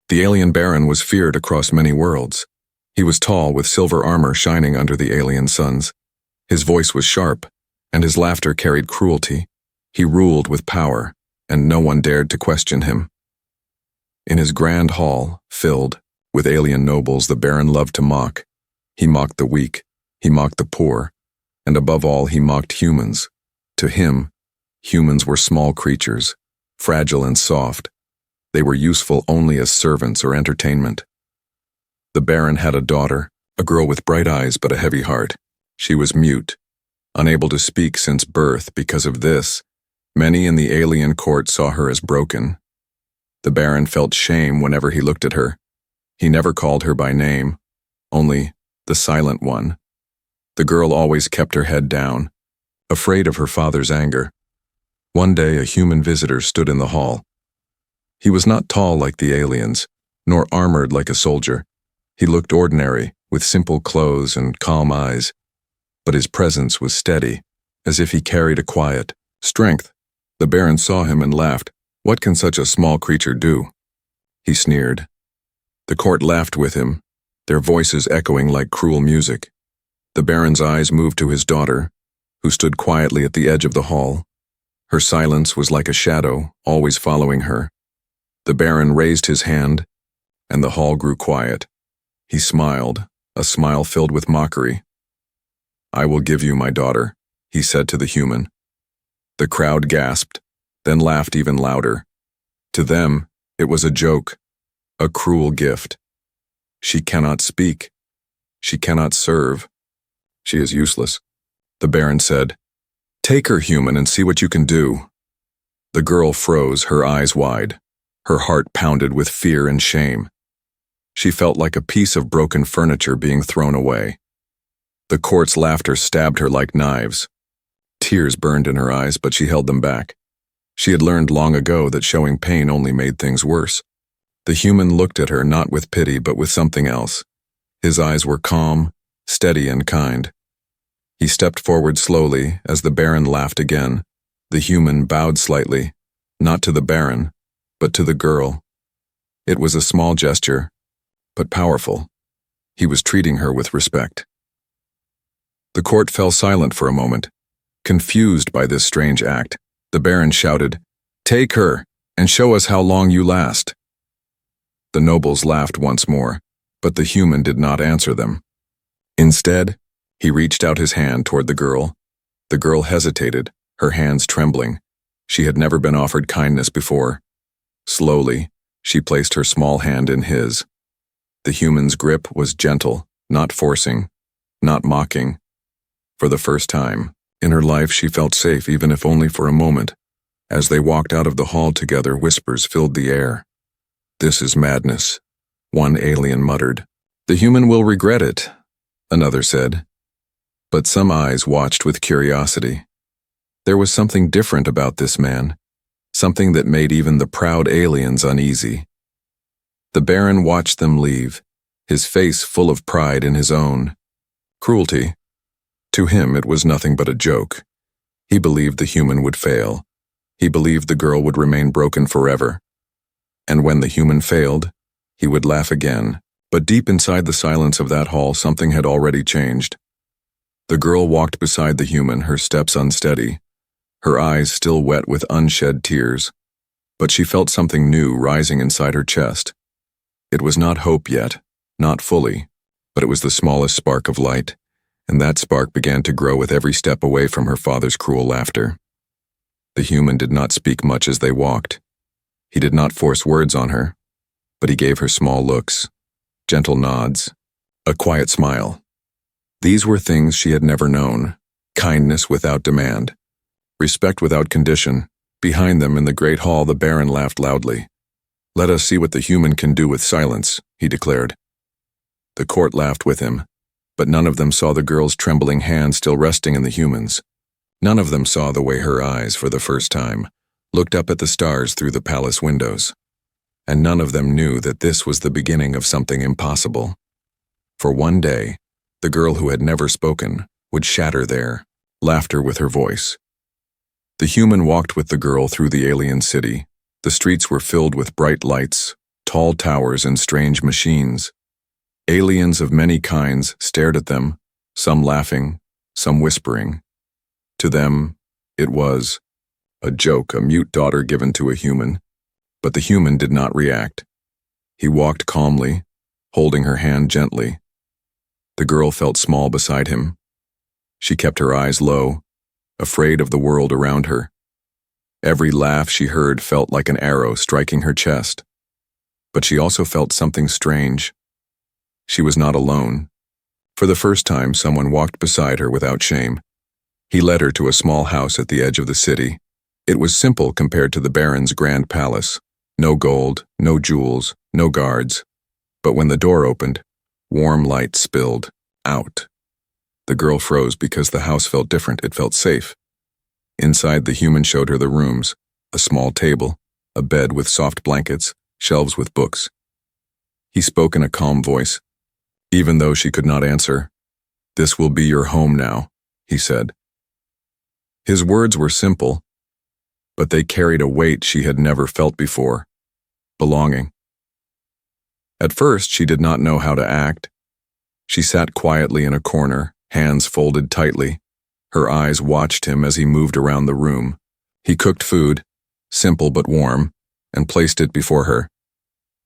The alien baron was feared across many worlds. He was tall, with silver armor shining under the alien suns. His voice was sharp, and his laughter carried cruelty. He ruled with power, and no one dared to question him. In his grand hall, filled with alien nobles, the baron loved to mock. He mocked the weak, he mocked the poor, and above all he mocked humans. To him, humans were small creatures, fragile and soft. They were useful only as servants or entertainment. The baron had a daughter, a girl with bright eyes but a heavy heart. She was mute, unable to speak since birth. Because of this, many in the alien court saw her as broken. The baron felt shame whenever he looked at her. He never called her by name, only the silent one. The girl always kept her head down, afraid of her father's anger. One day, a human visitor stood in the hall. He was not tall like the aliens, nor armored like a soldier. He looked ordinary, with simple clothes and calm eyes, but his presence was steady, as if he carried a quiet strength. The baron saw him and laughed. What can such a small creature do? He sneered. The court laughed with him, their voices echoing like cruel music. The baron's eyes moved to his daughter, who stood quietly at the edge of the hall. Her silence was like a shadow, always following her. The baron raised his hand, and the hall grew quiet. He smiled, a smile filled with mockery. "I will give you my daughter," he said to the human. The crowd gasped, then laughed even louder. To them, it was a joke, a cruel gift. She cannot speak. She cannot serve. She is useless. The baron said, "Take her, human, and see what you can do." The girl froze, her eyes wide. Her heart pounded with fear and shame. She felt like a piece of broken furniture being thrown away. The court's laughter stabbed her like knives. Tears burned in her eyes, but she held them back. She had learned long ago that showing pain only made things worse. The human looked at her not with pity but with something else. His eyes were calm, steady and kind. He stepped forward slowly as the baron laughed again. The human bowed slightly, not to the baron, but to the girl. It was a small gesture, but powerful. He was treating her with respect. The court fell silent for a moment, confused by this strange act. The baron shouted, "Take her, and show us how long you last." The nobles laughed once more, but the human did not answer them. Instead, he reached out his hand toward the girl. The girl hesitated, her hands trembling. She had never been offered kindness before. Slowly, she placed her small hand in his. The human's grip was gentle, not forcing, not mocking. For the first time in her life, she felt safe, even if only for a moment. As they walked out of the hall together, whispers filled the air. "This is madness," one alien muttered. "The human will regret it," another said. But some eyes watched with curiosity. There was something different about this man, something that made even the proud aliens uneasy. The baron watched them leave, his face full of pride in his own. Cruelty? To him it was nothing but a joke. He believed the human would fail. He believed the girl would remain broken forever. And when the human failed, he would laugh again. But deep inside the silence of that hall, something had already changed. The girl walked beside the human, her steps unsteady, her eyes still wet with unshed tears. But she felt something new rising inside her chest. It was not hope yet, not fully, but it was the smallest spark of light, and that spark began to grow with every step away from her father's cruel laughter. The human did not speak much as they walked. He did not force words on her, but he gave her small looks, gentle nods, a quiet smile. These were things she had never known: kindness without demand, respect without condition. Behind them in the great hall, the baron laughed loudly. "Let us see what the human can do with silence," he declared. The court laughed with him, but none of them saw the girl's trembling hand still resting in the human's. None of them saw the way her eyes, for the first time, looked up at the stars through the palace windows. And none of them knew that this was the beginning of something impossible. For one day, the girl who had never spoken would shatter their laughter with her voice. The human walked with the girl through the alien city. The streets were filled with bright lights, tall towers and strange machines. Aliens of many kinds stared at them, some laughing, some whispering. To them, it was a joke, a mute daughter given to a human. But the human did not react. He walked calmly, holding her hand gently. The girl felt small beside him. She kept her eyes low, afraid of the world around her. Every laugh she heard felt like an arrow striking her chest. But she also felt something strange. She was not alone. For the first time, someone walked beside her without shame. He led her to a small house at the edge of the city. It was simple compared to the Baron's grand palace. No gold, no jewels, no guards. But when the door opened, warm light spilled out. The girl froze because the house felt different. It felt safe. Inside, the human showed her the rooms, a small table, a bed with soft blankets, shelves with books. He spoke in a calm voice. Even though she could not answer, "This will be your home now," he said. His words were simple, but they carried a weight she had never felt before. Belonging. At first, she did not know how to act. She sat quietly in a corner, hands folded tightly. Her eyes watched him as he moved around the room. He cooked food, simple but warm, and placed it before her.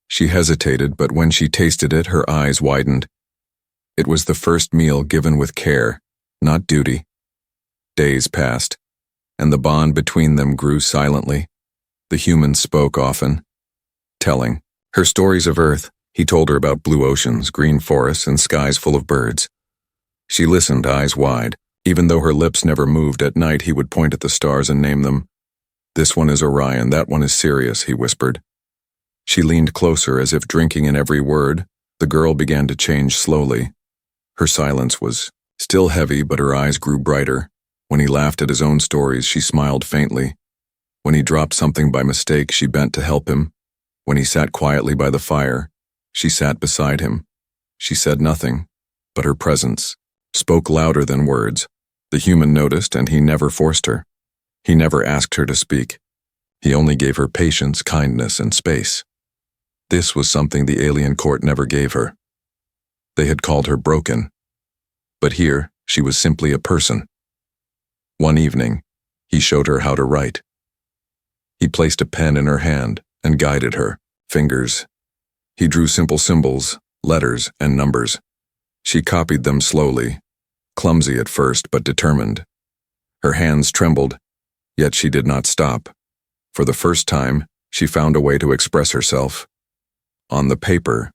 She hesitated, but when she tasted it, her eyes widened. It was the first meal given with care, not duty. Days passed, and the bond between them grew silently. The human spoke often, telling her stories of Earth. He told her about blue oceans, green forests, and skies full of birds. She listened, eyes wide. Even though her lips never moved, at night he would point at the stars and name them. "This one is Orion, that one is Sirius," he whispered. She leaned closer, as if drinking in every word. The girl began to change slowly. Her silence was still heavy, but her eyes grew brighter. When he laughed at his own stories, she smiled faintly. When he dropped something by mistake, she bent to help him. When he sat quietly by the fire, she sat beside him. She said nothing, but her presence spoke louder than words. The human noticed, and he never forced her. He never asked her to speak. He only gave her patience, kindness, and space. This was something the alien court never gave her. They had called her broken. But here, she was simply a person. One evening, he showed her how to write. He placed a pen in her hand and guided her fingers. He drew simple symbols, letters, and numbers. She copied them slowly, clumsy at first but determined. Her hands trembled, yet she did not stop. For the first time, she found a way to express herself. On the paper,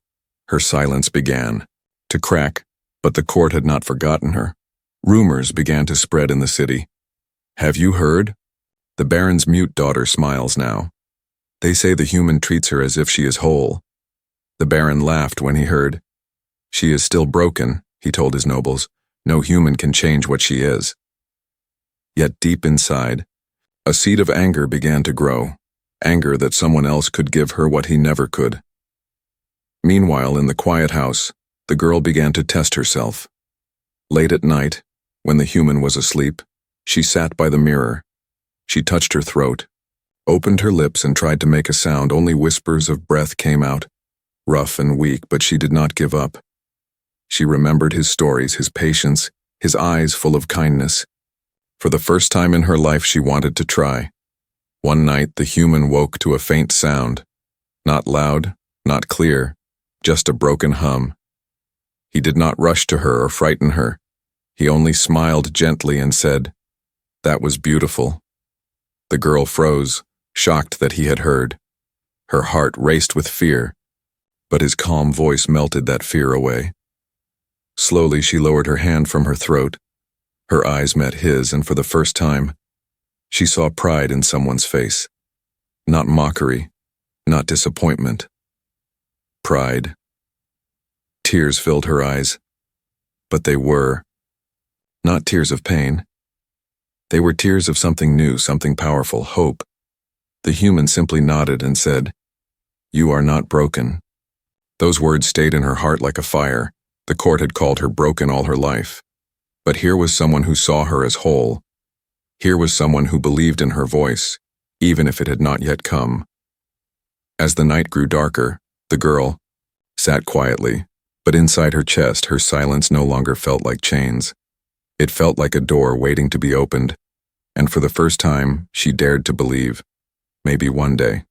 her silence began to crack, but the court had not forgotten her. Rumors began to spread in the city. "Have you heard? The Baron's mute daughter smiles now. They say the human treats her as if she is whole." The Baron laughed when he heard. "She is still broken," he told his nobles. "No human can change what she is." Yet deep inside, a seed of anger began to grow, anger that someone else could give her what he never could. Meanwhile, in the quiet house, the girl began to test herself. Late at night, when the human was asleep, she sat by the mirror. She touched her throat, opened her lips, and tried to make a sound. Only whispers of breath came out, rough and weak, but she did not give up. She remembered his stories, his patience, his eyes full of kindness. For the first time in her life, she wanted to try. One night, the human woke to a faint sound. Not loud, not clear, just a broken hum. He did not rush to her or frighten her. He only smiled gently and said, "That was beautiful." The girl froze, shocked that he had heard. Her heart raced with fear, but his calm voice melted that fear away. Slowly, she lowered her hand from her throat. Her eyes met his, and for the first time, she saw pride in someone's face. Not mockery, not disappointment. Pride. Tears filled her eyes, but they were not tears of pain. They were tears of something new, something powerful, hope. The human simply nodded and said, "You are not broken." Those words stayed in her heart like a fire. The court had called her broken all her life. But here was someone who saw her as whole. Here was someone who believed in her voice, even if it had not yet come. As the night grew darker, The girl sat quietly, but inside her chest, her silence no longer felt like chains. It felt like a door waiting to be opened, and for the first time, she dared to believe, maybe one day,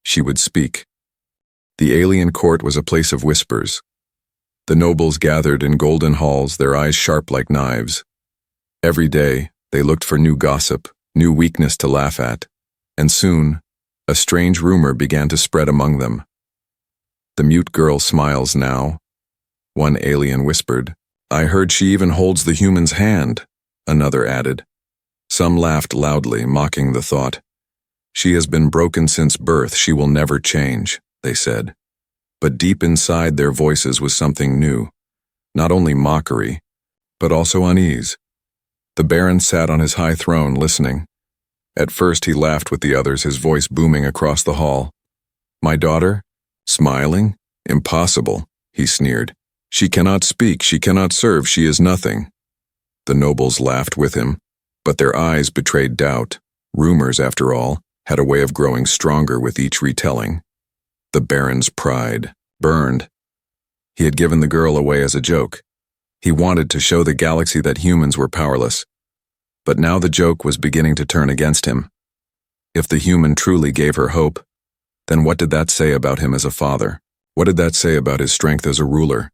she would speak. The alien court was a place of whispers. The nobles gathered in golden halls, their eyes sharp like knives. Every day, they looked for new gossip, new weakness to laugh at, and soon, a strange rumor began to spread among them. "The mute girl smiles now," one alien whispered. "I heard she even holds the human's hand," another added. Some laughed loudly, mocking the thought. "She has been broken since birth, she will never change," they said. But deep inside their voices was something new, not only mockery, but also unease. The Baron sat on his high throne, listening. At first he laughed with the others, his voice booming across the hall. "My daughter? Smiling? Impossible," he sneered. "She cannot speak, she cannot serve, she is nothing." The nobles laughed with him, but their eyes betrayed doubt. Rumors, after all, had a way of growing stronger with each retelling. The Baron's pride burned. He had given the girl away as a joke. He wanted to show the galaxy that humans were powerless. But now the joke was beginning to turn against him. If the human truly gave her hope, then what did that say about him as a father? What did that say about his strength as a ruler?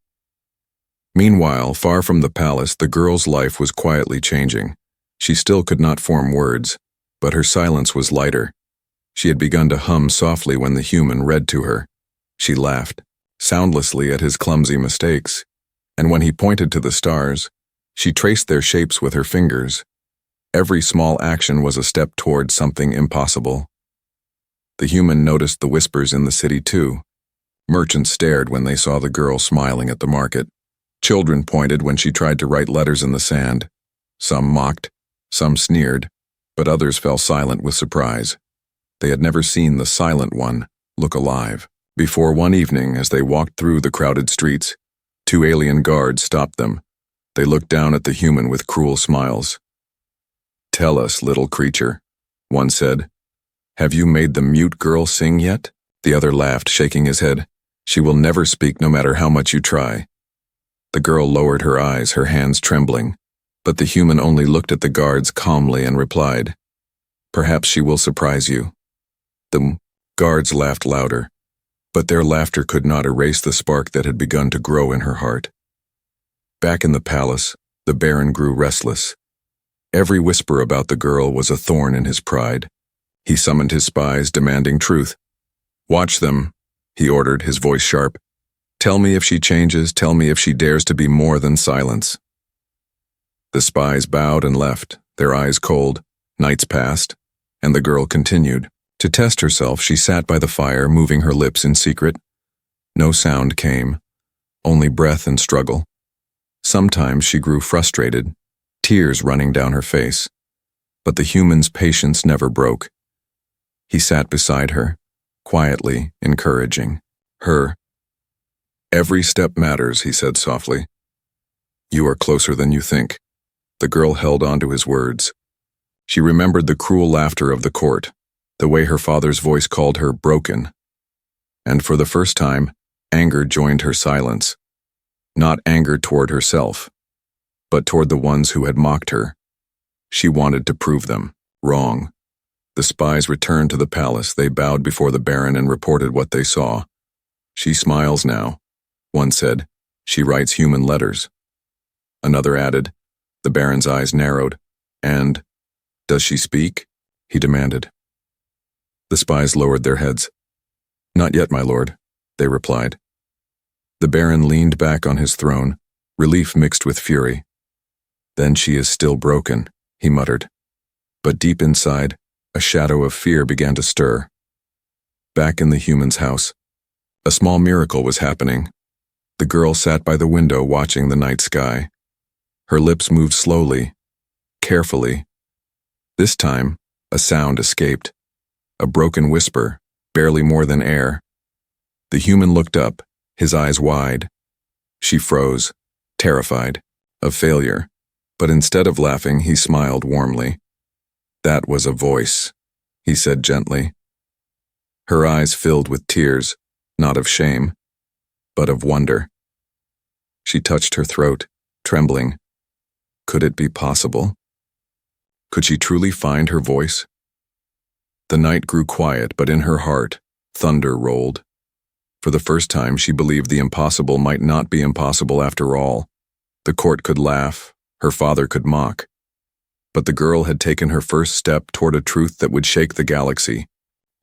Meanwhile, far from the palace, the girl's life was quietly changing. She still could not form words, but her silence was lighter. She had begun to hum softly when the human read to her. She laughed, soundlessly at his clumsy mistakes, and when he pointed to the stars, she traced their shapes with her fingers. Every small action was a step toward something impossible. The human noticed the whispers in the city too. Merchants stared when they saw the girl smiling at the market. Children pointed when she tried to write letters in the sand. Some mocked, some sneered, but others fell silent with surprise. They had never seen the silent one look alive. Before one evening, as they walked through the crowded streets, two alien guards stopped them. They looked down at the human with cruel smiles. "Tell us, little creature," one said. "Have you made the mute girl sing yet?" The other laughed, shaking his head. "She will never speak no matter how much you try." The girl lowered her eyes, her hands trembling, but the human only looked at the guards calmly and replied, "Perhaps she will surprise you." The guards laughed louder, but their laughter could not erase the spark that had begun to grow in her heart. Back in the palace, the Baron grew restless. Every whisper about the girl was a thorn in his pride. He summoned his spies, demanding truth. "Watch them," he ordered, his voice sharp. "Tell me if she changes, tell me if she dares to be more than silence." The spies bowed and left, their eyes cold. Nights passed, and the girl continued. To test herself, she sat by the fire, moving her lips in secret. No sound came, only breath and struggle. Sometimes she grew frustrated, tears running down her face. But the human's patience never broke. He sat beside her, quietly encouraging her. "Every step matters," he said softly. "You are closer than you think." The girl held on to his words. She remembered the cruel laughter of the court, the way her father's voice called her broken. And for the first time, anger joined her silence. Not anger toward herself, but toward the ones who had mocked her. She wanted to prove them wrong. The spies returned to the palace. They bowed before the Baron and reported what they saw. "She smiles now," one said. "She writes human letters." Another added. The Baron's eyes narrowed. "And does she speak?" he demanded. The spies lowered their heads. "Not yet, my lord," they replied. The Baron leaned back on his throne, relief mixed with fury. "Then she is still broken," he muttered. But deep inside, a shadow of fear began to stir. Back in the human's house, a small miracle was happening. The girl sat by the window watching the night sky. Her lips moved slowly, carefully. This time, a sound escaped. A broken whisper, barely more than air. The human looked up, his eyes wide. She froze, terrified, of failure, but instead of laughing, he smiled warmly. "That was a voice," he said gently. Her eyes filled with tears, not of shame, but of wonder. She touched her throat, trembling. Could it be possible? Could she truly find her voice? The night grew quiet, but in her heart, thunder rolled. For the first time, she believed the impossible might not be impossible after all. The court could laugh, her father could mock. But the girl had taken her first step toward a truth that would shake the galaxy.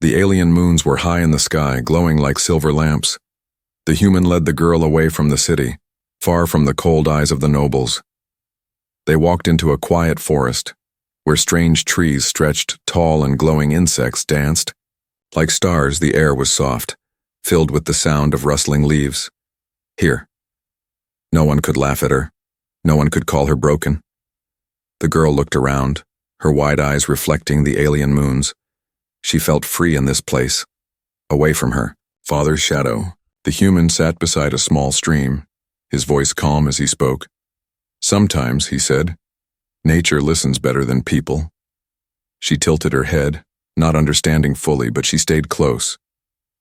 The alien moons were high in the sky, glowing like silver lamps. The human led the girl away from the city, far from the cold eyes of the nobles. They walked into a quiet forest, where strange trees stretched, tall and glowing insects danced. Like stars, the air was soft, filled with the sound of rustling leaves. Here. No one could laugh at her. No one could call her broken. The girl looked around, her wide eyes reflecting the alien moons. She felt free in this place. Away from her, father's shadow, the human sat beside a small stream, his voice calm as he spoke. Sometimes, he said, nature listens better than people. She tilted her head, not understanding fully, but she stayed close.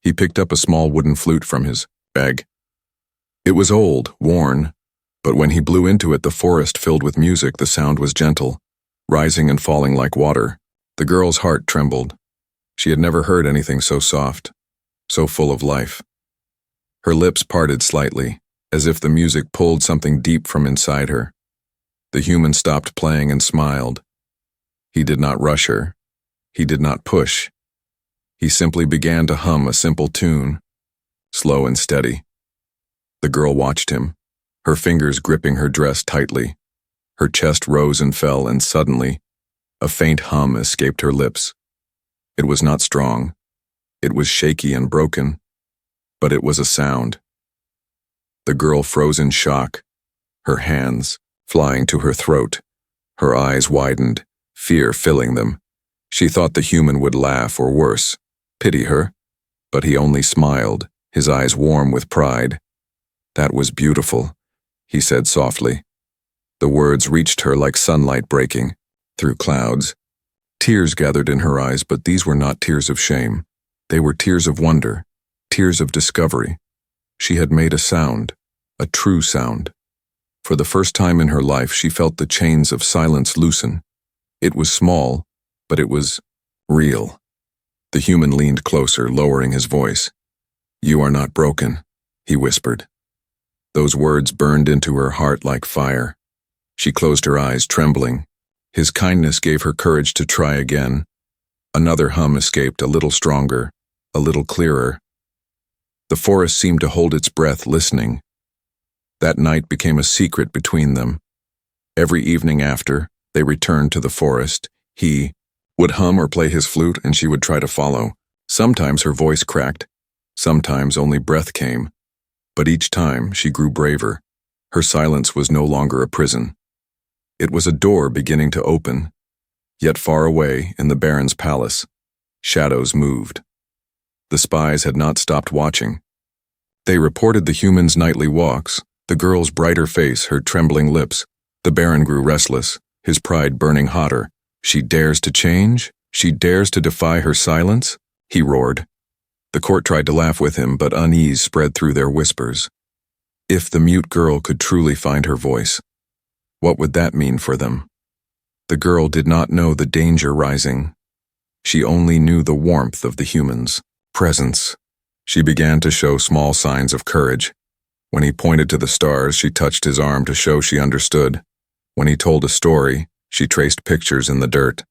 He picked up a small wooden flute from his bag. It was old, worn, but when he blew into it, the forest filled with music. The sound was gentle, rising and falling like water. The girl's heart trembled. She had never heard anything so soft, so full of life. Her lips parted slightly, as if the music pulled something deep from inside her. The human stopped playing and smiled. He did not rush her. He did not push. He simply began to hum a simple tune, slow and steady. The girl watched him, her fingers gripping her dress tightly. Her chest rose and fell, and suddenly, a faint hum escaped her lips. It was not strong. It was shaky and broken, but it was a sound. The girl froze in shock, her hands flying to her throat. Her eyes widened, fear filling them. She thought the human would laugh or worse, pity her, but he only smiled, his eyes warm with pride. That was beautiful, he said softly. The words reached her like sunlight breaking through clouds. Tears gathered in her eyes, but these were not tears of shame. They were tears of wonder, tears of discovery. She had made a sound, a true sound. For the first time in her life, she felt the chains of silence loosen. It was small, but it was real. The human leaned closer, lowering his voice. "You are not broken," he whispered. Those words burned into her heart like fire. She closed her eyes, trembling. His kindness gave her courage to try again. Another hum escaped, a little stronger, a little clearer. The forest seemed to hold its breath, listening. That night became a secret between them. Every evening after, they returned to the forest. He would hum or play his flute, and she would try to follow. Sometimes her voice cracked. Sometimes only breath came. But each time, she grew braver. Her silence was no longer a prison. It was a door beginning to open. Yet far away, in the Baron's palace, shadows moved. The spies had not stopped watching. They reported the human's nightly walks, the girl's brighter face, her trembling lips. The Baron grew restless, his pride burning hotter. She dares to change? She dares to defy her silence? He roared. The court tried to laugh with him, but unease spread through their whispers. If the mute girl could truly find her voice, what would that mean for them? The girl did not know the danger rising. She only knew the warmth of the human's presence. She began to show small signs of courage. When he pointed to the stars, she touched his arm to show she understood. When he told a story, she traced pictures in the dirt.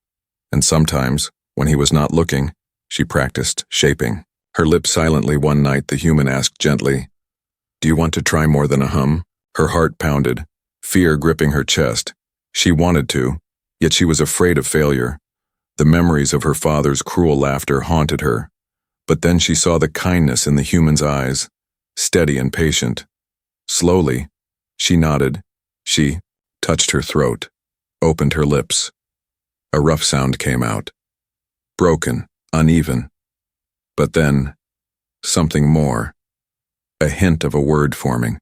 And sometimes, when he was not looking, she practiced shaping. Her lips silently one night, the human asked gently, "Do you want to try more than a hum?" Her heart pounded, fear gripping her chest. She wanted to, yet she was afraid of failure. The memories of her father's cruel laughter haunted her. But then she saw the kindness in the human's eyes, steady and patient. Slowly, she nodded. She touched her throat, opened her lips. A rough sound came out. Broken, uneven. But then, something more. A hint of a word forming.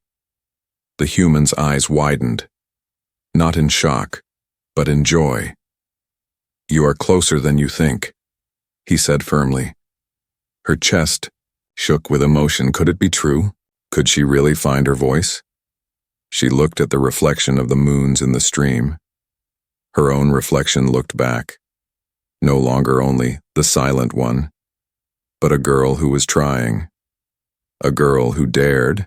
The human's eyes widened, not in shock, but in joy. "You are closer than you think," he said firmly. Her chest Shook with emotion, could it be true? Could she really find her voice? She looked at the reflection of the moons in the stream. Her own reflection looked back. No longer only the silent one, but a girl who was trying. A girl who dared.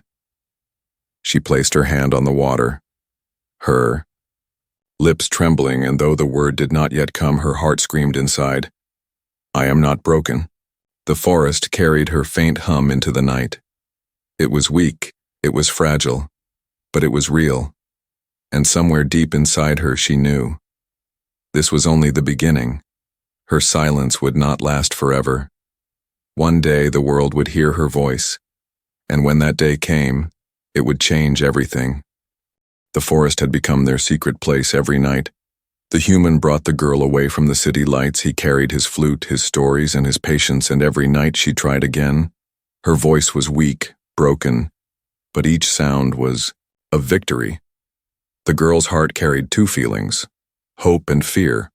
She placed her hand on the water. Her lips trembling, and though the word did not yet come, her heart screamed inside. I am not broken. The forest carried her faint hum into the night. It was weak, it was fragile, but it was real. And somewhere deep inside her she knew. This was only the beginning. Her silence would not last forever. One day the world would hear her voice, and when that day came, it would change everything. The forest had become their secret place every night. The human brought the girl away from the city lights. He carried his flute, his stories, and his patience, and every night she tried again. Her voice was weak, broken, but each sound was a victory. The girl's heart carried two feelings, hope and fear.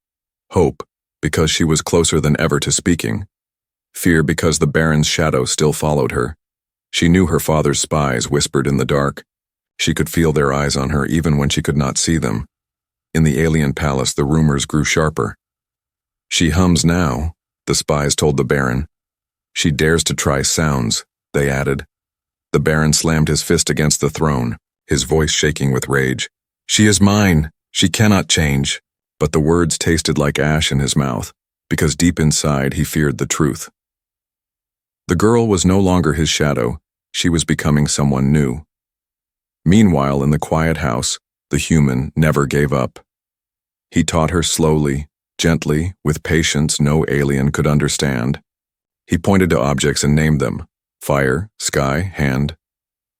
Hope, because she was closer than ever to speaking. Fear, because the Baron's shadow still followed her. She knew her father's spies whispered in the dark. She could feel their eyes on her even when she could not see them. In the alien palace, the rumors grew sharper. She hums now, the spies told the Baron. She dares to try sounds, they added. The Baron slammed his fist against the throne, his voice shaking with rage. She is mine. She cannot change. But the words tasted like ash in his mouth, because deep inside he feared the truth. The girl was no longer his shadow. She was becoming someone new. Meanwhile, in the quiet house, the human never gave up. He taught her slowly, gently, with patience no alien could understand. He pointed to objects and named them: fire, sky, hand.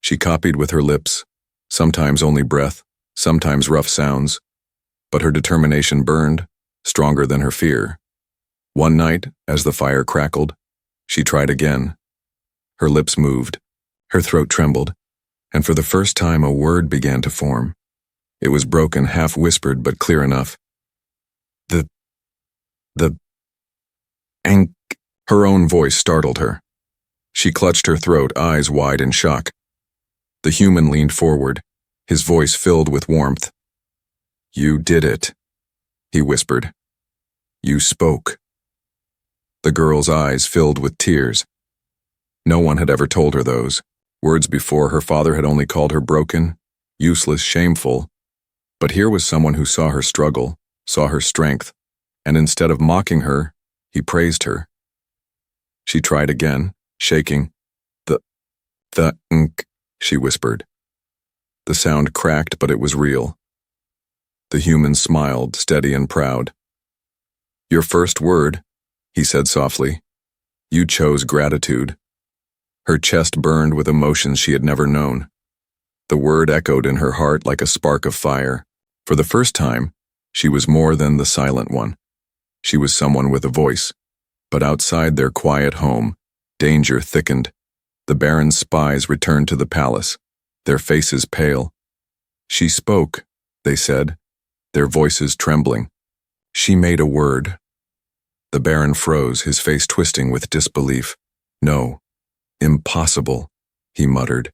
She copied with her lips, sometimes only breath, sometimes rough sounds. But her determination burned, stronger than her fear. One night, as the fire crackled, she tried again. Her lips moved, her throat trembled, and for the first time a word began to form. It was broken, half-whispered, but clear enough. The ank. Her own voice startled her. She clutched her throat, eyes wide in shock. The human leaned forward, his voice filled with warmth. You did it, he whispered. You spoke. The girl's eyes filled with tears. No one had ever told her those. Words before, her father had only called her broken, useless, shameful. But here was someone who saw her struggle, saw her strength, and instead of mocking her, he praised her. She tried again, shaking. The ink, she whispered. The sound cracked, but it was real. The human smiled, steady and proud. Your first word, he said softly. You chose gratitude. Her chest burned with emotions she had never known. The word echoed in her heart like a spark of fire. For the first time, she was more than the silent one. She was someone with a voice. But outside their quiet home, danger thickened. The Baron's spies returned to the palace, their faces pale. She spoke, they said, their voices trembling. She made a word. The Baron froze, his face twisting with disbelief. No, impossible, he muttered.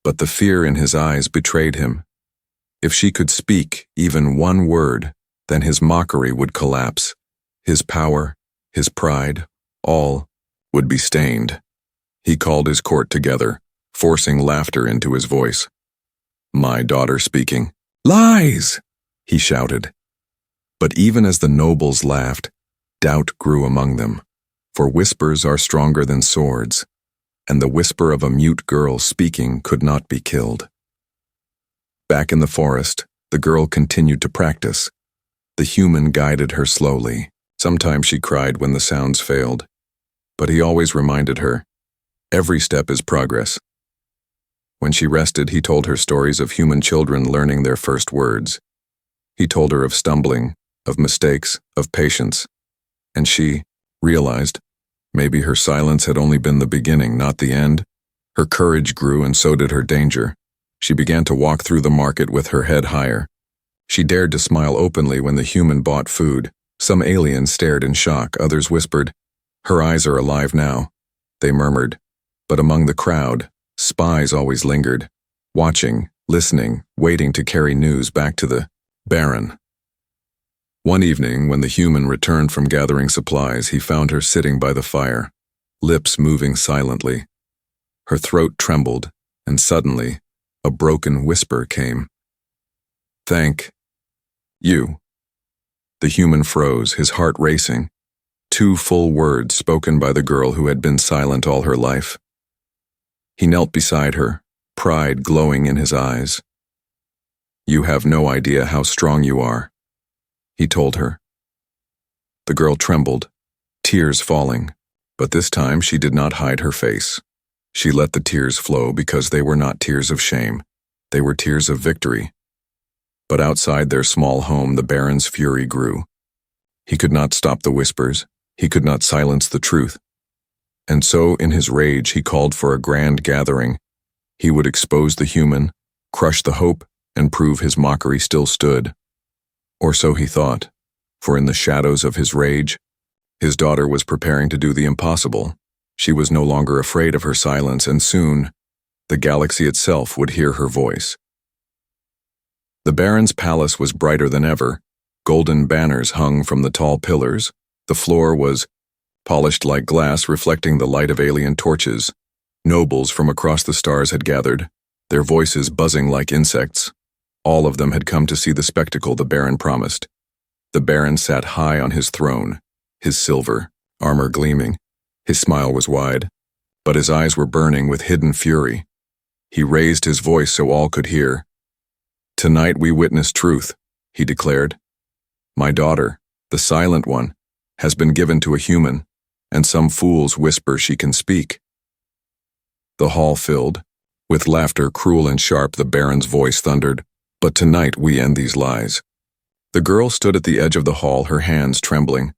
But the fear in his eyes betrayed him. If she could speak even one word, then his mockery would collapse. His power, his pride, all would be stained. He called his court together, forcing laughter into his voice. My daughter speaking. Lies! He shouted. But even as the nobles laughed, doubt grew among them, for whispers are stronger than swords, and the whisper of a mute girl speaking could not be killed. Back in the forest, the girl continued to practice. The human guided her slowly. Sometimes she cried when the sounds failed, but he always reminded her, every step is progress. When she rested, he told her stories of human children learning their first words. He told her of stumbling, of mistakes, of patience, and she realized maybe her silence had only been the beginning, not the end. Her courage grew, and so did her danger. She began to walk through the market with her head higher. She dared to smile openly when the human bought food. Some aliens stared in shock, others whispered, her eyes are alive now. They murmured, But among the crowd, spies always lingered, watching, listening, waiting to carry news back to the Baron. One evening, when the human returned from gathering supplies, he found her sitting by the fire, lips moving silently. Her throat trembled, and suddenly, a broken whisper came. "Thank you." The human froze, his heart racing. 2 full words spoken by the girl who had been silent all her life. He knelt beside her, pride glowing in his eyes. "You have no idea how strong you are," he told her. The girl trembled, tears falling, but this time she did not hide her face. She let the tears flow because they were not tears of shame. They were tears of victory. But outside their small home, the Baron's fury grew. He could not stop the whispers. He could not silence the truth. And so, in his rage, he called for a grand gathering. He would expose the human, crush the hope, and prove his mockery still stood. Or so he thought, for in the shadows of his rage, his daughter was preparing to do the impossible. She was no longer afraid of her silence, and soon, the galaxy itself would hear her voice. The Baron's palace was brighter than ever. Golden banners hung from the tall pillars. The floor was polished like glass, reflecting the light of alien torches. Nobles from across the stars had gathered, their voices buzzing like insects. All of them had come to see the spectacle the Baron promised. The Baron sat high on his throne, his silver armor gleaming. His smile was wide, but his eyes were burning with hidden fury. He raised his voice so all could hear. "Tonight we witness truth," he declared. "My daughter, the silent one, has been given to a human, and some fools whisper she can speak." The hall filled. With laughter cruel and sharp, the Baron's voice thundered, "But tonight we end these lies." The girl stood at the edge of the hall, her hands trembling.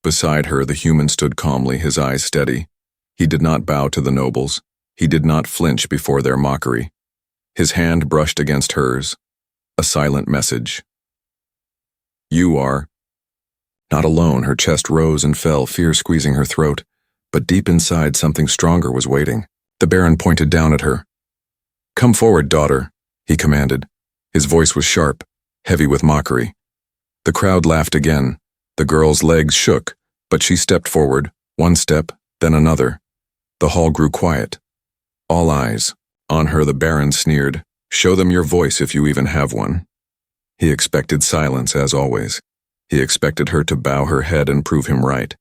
Beside her, the human stood calmly, his eyes steady. He did not bow to the nobles. He did not flinch before their mockery. His hand brushed against hers, a silent message. "You are not alone." Her chest rose and fell, fear squeezing her throat, but deep inside something stronger was waiting. The Baron pointed down at her. "Come forward, daughter," he commanded. His voice was sharp, heavy with mockery. The crowd laughed again. The girl's legs shook, but she stepped forward, one step, then another. The hall grew quiet. All eyes on her. The Baron sneered, "Show them your voice if you even have one." He expected silence, as always. He expected her to bow her head and prove him right.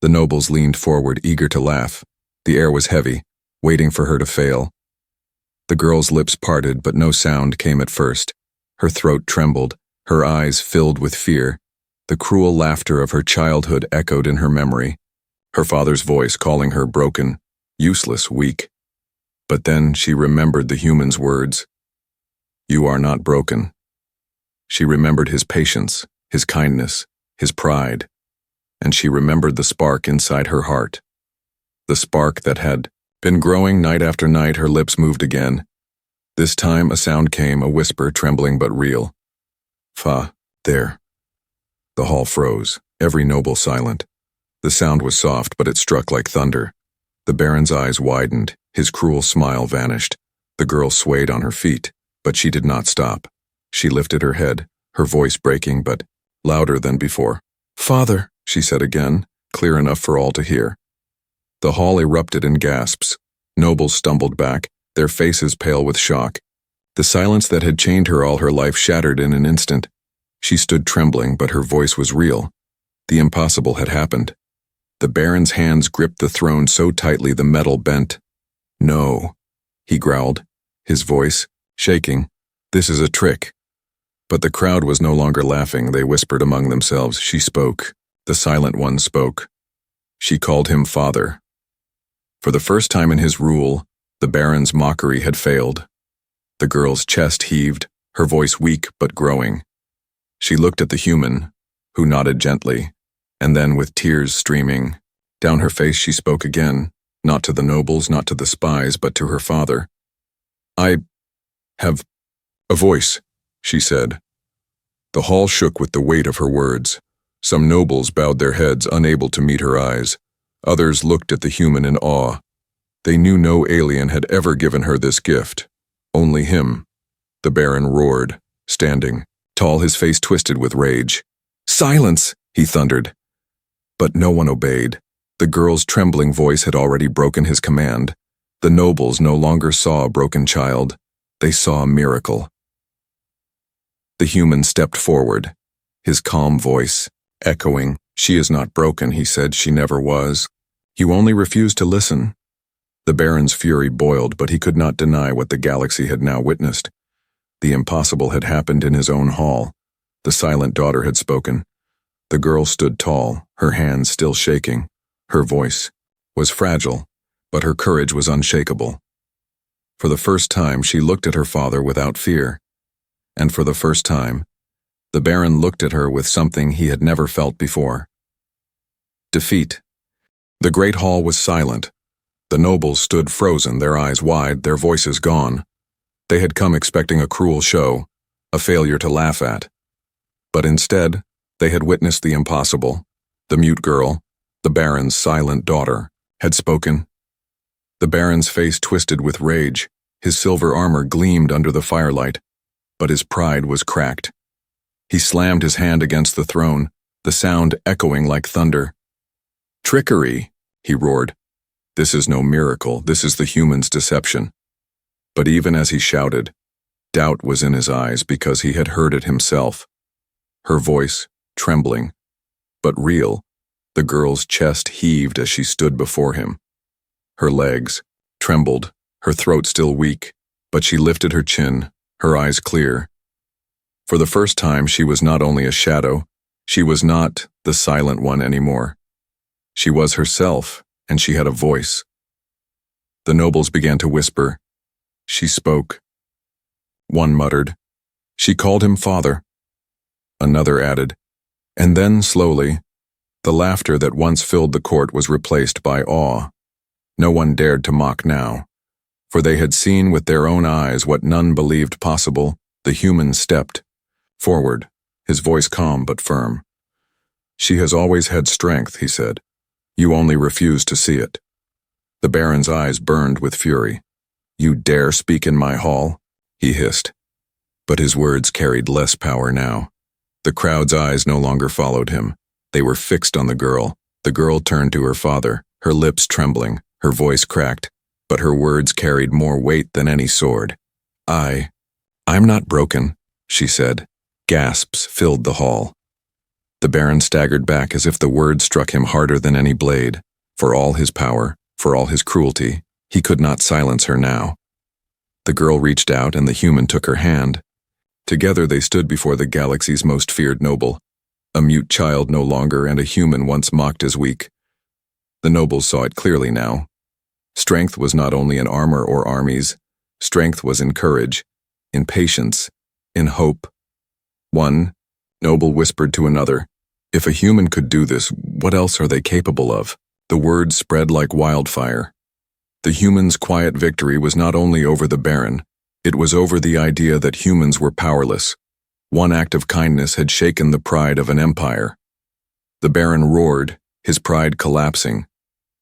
The nobles leaned forward, eager to laugh. The air was heavy, waiting for her to fail. The girl's lips parted, but no sound came at first. Her throat trembled, her eyes filled with fear. The cruel laughter of her childhood echoed in her memory, her father's voice calling her broken, useless, weak. But then she remembered the human's words. "You are not broken." She remembered his patience, his kindness, his pride, and she remembered the spark inside her heart. The spark that had been growing night after night. Her lips moved again. This time a sound came, a whisper, trembling but real. There." The hall froze, every noble silent. The sound was soft, but it struck like thunder. The Baron's eyes widened, his cruel smile vanished. The girl swayed on her feet, but she did not stop. She lifted her head, her voice breaking but louder than before. "Father," she said again, clear enough for all to hear. The hall erupted in gasps. Nobles stumbled back, their faces pale with shock. The silence that had chained her all her life shattered in an instant. She stood trembling, but her voice was real. The impossible had happened. The Baron's hands gripped the throne so tightly the metal bent. "No," he growled, his voice shaking. "This is a trick." But the crowd was no longer laughing. They whispered among themselves. She spoke. The silent one spoke. She called him father. For the first time in his rule, the Baron's mockery had failed. The girl's chest heaved, her voice weak but growing. She looked at the human, who nodded gently, and then with tears streaming down her face she spoke again, not to the nobles, not to the spies, but to her father. "I have a voice," she said. The hall shook with the weight of her words. Some nobles bowed their heads, unable to meet her eyes. Others looked at the human in awe. They knew no alien had ever given her this gift. Only him. The Baron roared, standing, tall, his face twisted with rage. "Silence!" he thundered. But no one obeyed. The girl's trembling voice had already broken his command. The nobles no longer saw a broken child. They saw a miracle. The human stepped forward, his calm voice echoing. "She is not broken," he said. "She never was. You only refuse to listen." The Baron's fury boiled, but he could not deny what the galaxy had now witnessed. The impossible had happened in his own hall. The silent daughter had spoken. The girl stood tall, her hands still shaking. Her voice was fragile, but her courage was unshakable. For the first time, she looked at her father without fear. And for the first time, the Baron looked at her with something he had never felt before. Defeat. The great hall was silent. The nobles stood frozen, their eyes wide, their voices gone. They had come expecting a cruel show, a failure to laugh at. But instead, they had witnessed the impossible. The mute girl, the Baron's silent daughter, had spoken. The Baron's face twisted with rage. His silver armor gleamed under the firelight, but his pride was cracked. He slammed his hand against the throne, the sound echoing like thunder. "Trickery!" he roared. "This is no miracle, this is the human's deception." But even as he shouted, doubt was in his eyes because he had heard it himself. Her voice, trembling, but real, the girl's chest heaved as she stood before him. Her legs trembled, her throat still weak, but she lifted her chin, her eyes clear. For the first time, she was not only a shadow, she was not the silent one anymore. She was herself, and she had a voice. The nobles began to whisper. She spoke. One muttered, "She called him father." Another added, and then slowly, the laughter that once filled the court was replaced by awe. No one dared to mock now, for they had seen with their own eyes what none believed possible. The human stepped forward, his voice calm but firm. "She has always had strength," he said. "You only refuse to see it." The Baron's eyes burned with fury. "You dare speak in my hall?" he hissed. But his words carried less power now. The crowd's eyes no longer followed him. They were fixed on the girl. The girl turned to her father, her lips trembling, her voice cracked, but her words carried more weight than any sword. I'm not broken," she said. Gasps filled the hall. The Baron staggered back as if the words struck him harder than any blade. For all his power, for all his cruelty, he could not silence her now. The girl reached out and the human took her hand. Together they stood before the galaxy's most feared noble, a mute child no longer and a human once mocked as weak. The nobles saw it clearly now. Strength was not only in armor or armies, strength was in courage, in patience, in hope. One noble whispered to another, "If a human could do this, what else are they capable of?" The words spread like wildfire. The human's quiet victory was not only over the Baron, it was over the idea that humans were powerless. One act of kindness had shaken the pride of an empire. The Baron roared, his pride collapsing.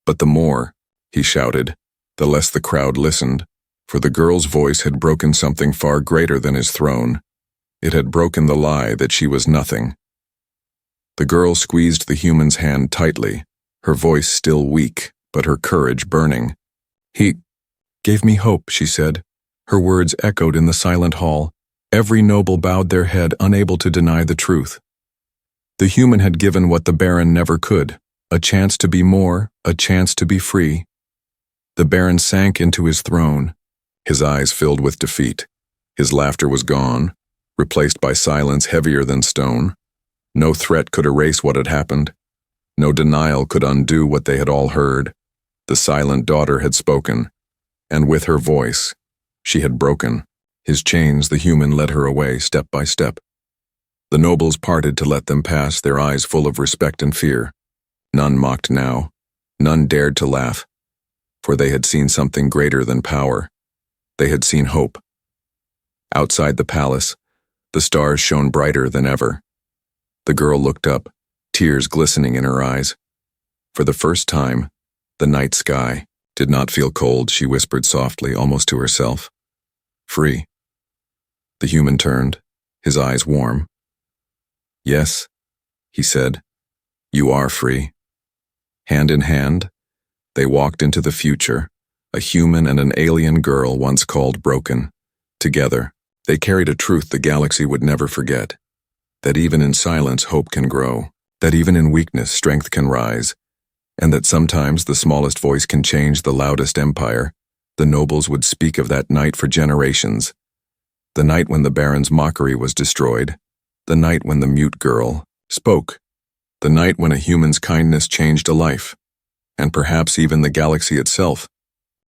But the more, he shouted, the less the crowd listened, for the girl's voice had broken something far greater than his throne. It had broken the lie that she was nothing. The girl squeezed the human's hand tightly, her voice still weak, but her courage burning. "He gave me hope," she said. Her words echoed in the silent hall. Every noble bowed their head, unable to deny the truth. The human had given what the Baron never could, a chance to be more, a chance to be free. The Baron sank into his throne, his eyes filled with defeat. His laughter was gone, replaced by silence heavier than stone. No threat could erase what had happened. No denial could undo what they had all heard. The silent daughter had spoken, and with her voice, she had broken. His chains, the human led her away step by step. The nobles parted to let them pass, their eyes full of respect and fear. None mocked now. None dared to laugh, for they had seen something greater than power. They had seen hope. Outside the palace, the stars shone brighter than ever. The girl looked up, tears glistening in her eyes. For the first time, the night sky Did not feel cold, she whispered softly, almost to herself. Free. The human turned, his eyes warm. Yes, he said, you are free. Hand in hand, they walked into the future, a human and an alien girl once called broken. Together, they carried a truth the galaxy would never forget. That even in silence, hope can grow. That even in weakness, strength can rise. And that sometimes the smallest voice can change the loudest empire. The nobles would speak of that night for generations. The night when the Baron's mockery was destroyed. The night when the mute girl spoke. The night when a human's kindness changed a life. And perhaps even the galaxy itself.